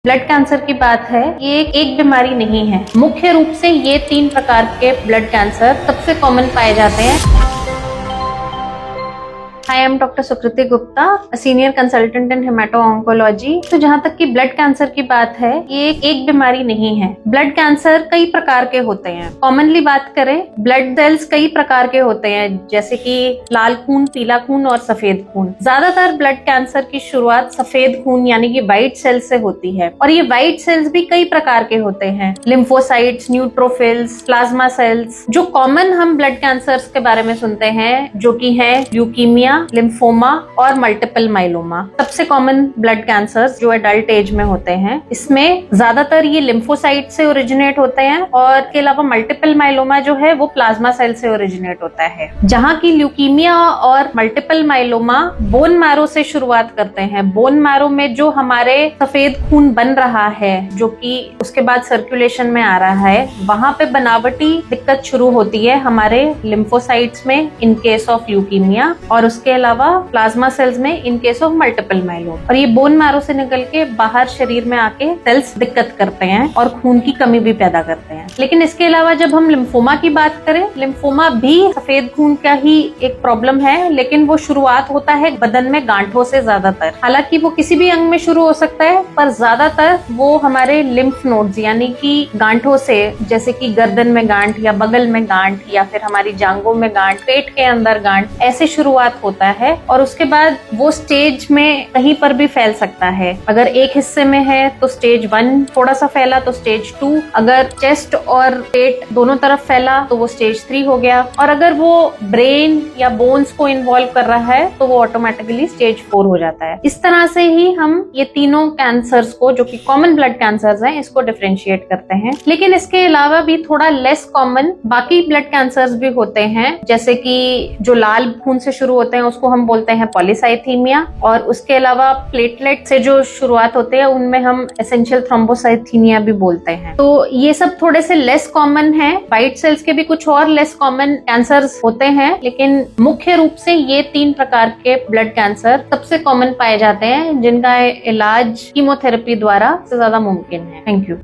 Blood cancer की बात है, ये एक बीमारी नहीं है। मुख्य रूप से ये 3 प्रकार के ब्लड कैंसर सबसे कॉमन पाए जाते हैं। Hi, I am Dr. Sukriti Gupta, a senior consultant in hemato-oncology। तो जहाँ तक कि ब्लड कैंसर की बात है, ये एक बीमारी नहीं है। ब्लड कैंसर कई प्रकार के होते हैं। कॉमनली बात करें, ब्लड सेल्स कई प्रकार के होते हैं, जैसे कि लाल खून, पीला खून और सफेद खून। ज्यादातर ब्लड कैंसर की शुरुआत सफेद खून यानी कि व्हाइट सेल्स से होती है, और ये व्हाइट सेल्स भी कई प्रकार के होते हैं। Lymphocytes, neutrophils, plasma cells. जो कॉमन हम ब्लड कैंसर्स के बारे में सुनते हैं, जो कि है ल्यूकीमिया, लिम्फोमा और मल्टीपल माइलोमा। सबसे कॉमन ब्लड कैंसर्स जो एडल्ट एज में होते हैं, इसमें ज्यादातर ये लिम्फोसाइट से ओरिजिनेट होते हैं, और इसके अलावा मल्टीपल माइलोमा जो है वो प्लाज्मा सेल से ओरिजिनेट होता है। जहाँ की ल्यूकीमिया और मल्टीपल माइलोमा बोन मैरो से शुरुआत करते हैं। बोन मैरो में जो हमारे सफेद खून बन रहा है, जो कि उसके बाद सर्कुलेशन में आ रहा है, वहां पे बनावटी दिक्कत शुरू होती है हमारे लिम्फोसाइट्स में इन केस ऑफ ल्यूकीमिया, और उसके अलावा प्लाज्मा सेल्स में in case of multiple myeloma. और ये बोन मैरो से निकल के बाहर शरीर में आके सेल्स दिक्कत करते हैं और खून की कमी भी पैदा करते हैं। लेकिन इसके अलावा जब हम लिम्फोमा की बात करें, लिम्फोमा भी सफेद खून का ही एक प्रॉब्लम है, लेकिन वो शुरुआत होता है बदन में गांठों से ज्यादातर। हालांकि वो किसी भी अंग में शुरू हो सकता है, पर ज्यादातर वो हमारे लिम्फ नोड्स यानी कि गांठों से, जैसे कि गर्दन में गांठ या बगल में गांठ या फिर हमारी जांघों में गांठ, पेट के अंदर गांठ, ऐसे शुरुआत होता है। और उसके बाद वो स्टेज में कहीं पर भी फैल सकता है। अगर एक हिस्से में है तो स्टेज 1 थोड़ा सा फैला तो स्टेज 2, अगर चेस्ट और पेट दोनों तरफ फैला तो वो स्टेज 3 हो गया, और अगर वो ब्रेन या बोन्स को इन्वॉल्व कर रहा है तो वो ऑटोमेटिकली स्टेज 4 हो जाता है। इस तरह से ही हम ये तीनों कैंसर्स को, जो कि कॉमन ब्लड कैंसर्स हैं, इसको डिफरेंशिएट करते हैं। लेकिन इसके अलावा भी थोड़ा लेस कॉमन बाकी ब्लड कैंसर्स भी होते हैं, जैसे कि जो लाल खून से शुरू होते हैं उसको हम बोलते हैं पॉलीसाइथीमिया, और उसके अलावा प्लेटलेट से जो शुरुआत होते हैं उनमें हम एसेंशियल थ्रोम्बोसाइथीमिया भी बोलते हैं। तो ये सब थोड़े से लेस कॉमन है। व्हाइट सेल्स के भी कुछ और लेस कॉमन कैंसर्स होते हैं, लेकिन मुख्य रूप से ये 3 प्रकार के ब्लड कैंसर सबसे कॉमन पाए जाते हैं, जिनका इलाज कीमोथेरेपी द्वारा सबसे ज्यादा मुमकिन है। Thank you.